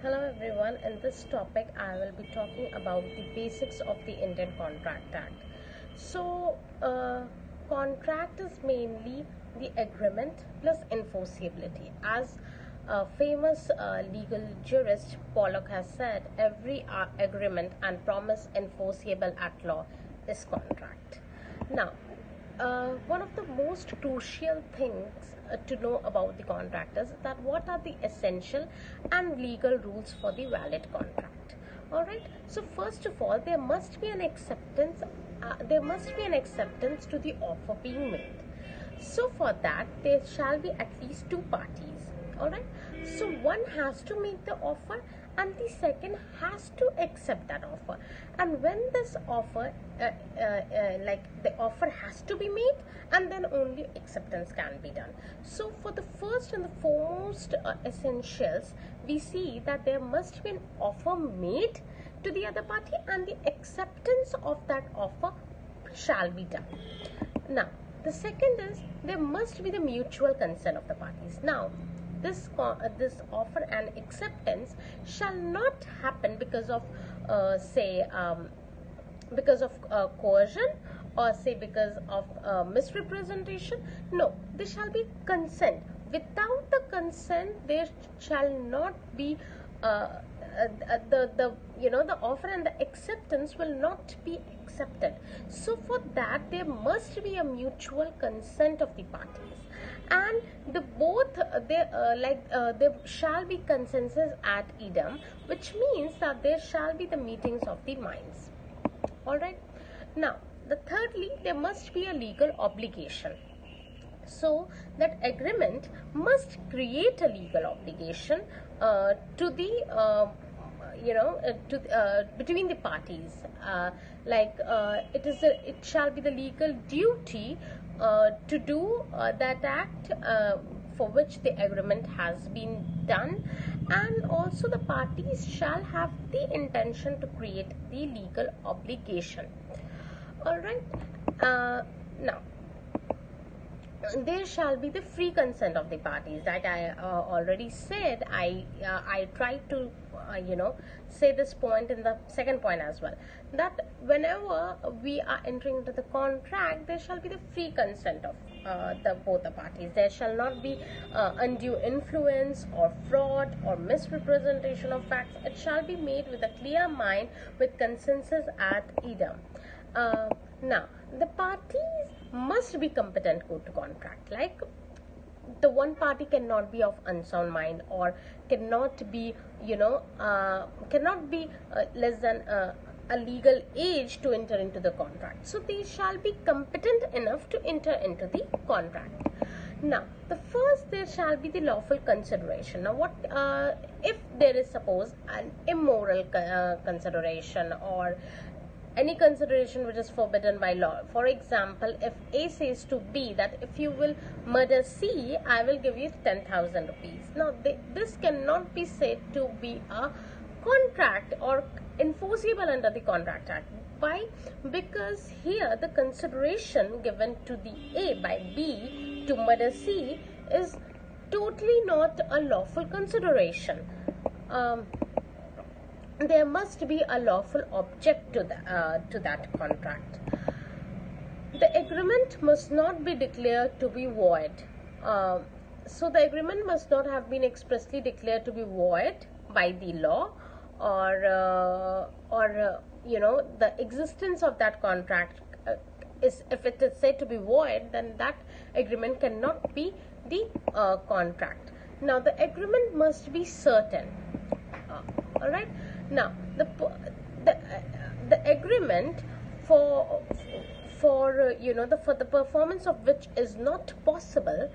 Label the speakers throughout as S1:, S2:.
S1: Hello everyone, in this topic I will be talking about the basics of the Indian Contract Act. So, contract is mainly the agreement plus enforceability. As famous legal jurist Pollock has said, every agreement and promise enforceable at law is contract. Now, one of the most crucial things to know about the contract is that what are the essential and legal rules for the valid contract. Alright, so first of all, there must be an acceptance to the offer being made. So for that, there shall be at least two parties. Alright, so one has to make the offer and the second has to accept that offer. And when this offer the offer has to be made, and then only acceptance can be done. So for the first and the foremost essentials, we see that there must be an offer made to the other party and the acceptance of that offer shall be done. Now the second is there must be the mutual consent of the parties. Now this offer and acceptance shall not happen because of coercion, or say because of misrepresentation. No, there shall be consent. Without the consent, there shall not be the offer and the acceptance will not be accepted. So for that, there must be a mutual consent of the parties, and there shall be consensus ad idem, which means that there shall be the meetings of the minds. All right. Now, thirdly, there must be a legal obligation. So that agreement must create a legal obligation between the parties. It shall be the legal duty to do that act for which the agreement has been done, and also the parties shall have the intention to create the legal obligation. All right. Now there shall be the free consent of the parties. Like I already said, I tried to say this point in the second point as well, that whenever we are entering into the contract, there shall be the free consent of both the parties. There shall not be undue influence or fraud or misrepresentation of facts. It shall be made with a clear mind, with consensus ad idem. Now the parties must be competent to contract. Like, the one party cannot be of unsound mind, or cannot be less than a legal age to enter into the contract. So they shall be competent enough to enter into the contract. Now the first, there shall be the lawful consideration. Now what if there is, suppose, an immoral consideration, or any consideration which is forbidden by law. For example, if A says to B that if you will murder C, I will give you 10,000 rupees. Now this cannot be said to be a contract or enforceable under the Contract Act. Why? Because here the consideration given to the A by B to murder C is totally not a lawful consideration. There must be a lawful object to that contract. The agreement must not be declared to be void. So the agreement must not have been expressly declared to be void by the law, or the existence of that contract if it is said to be void, then that agreement cannot be the contract. Now the agreement must be certain. All right. Now the agreement for the performance of which is not possible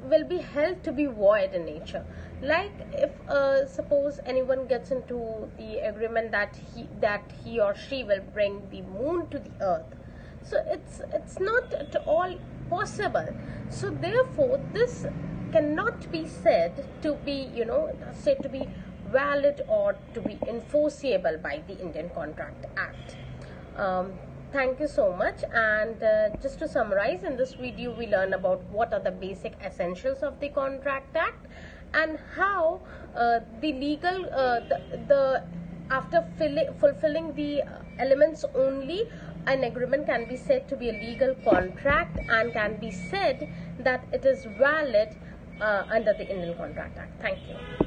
S1: will be held to be void in nature. Like, if suppose anyone gets into the agreement that he or she will bring the moon to the earth, so it's not at all possible. So therefore this cannot be said to be valid or to be enforceable by the Indian Contract Act. Thank you so much. And just to summarize, in this video we learn about what are the basic essentials of the Contract Act, and how the legal after fulfilling the elements only, an agreement can be said to be a legal contract and can be said that it is valid under the Indian Contract Act. Thank you.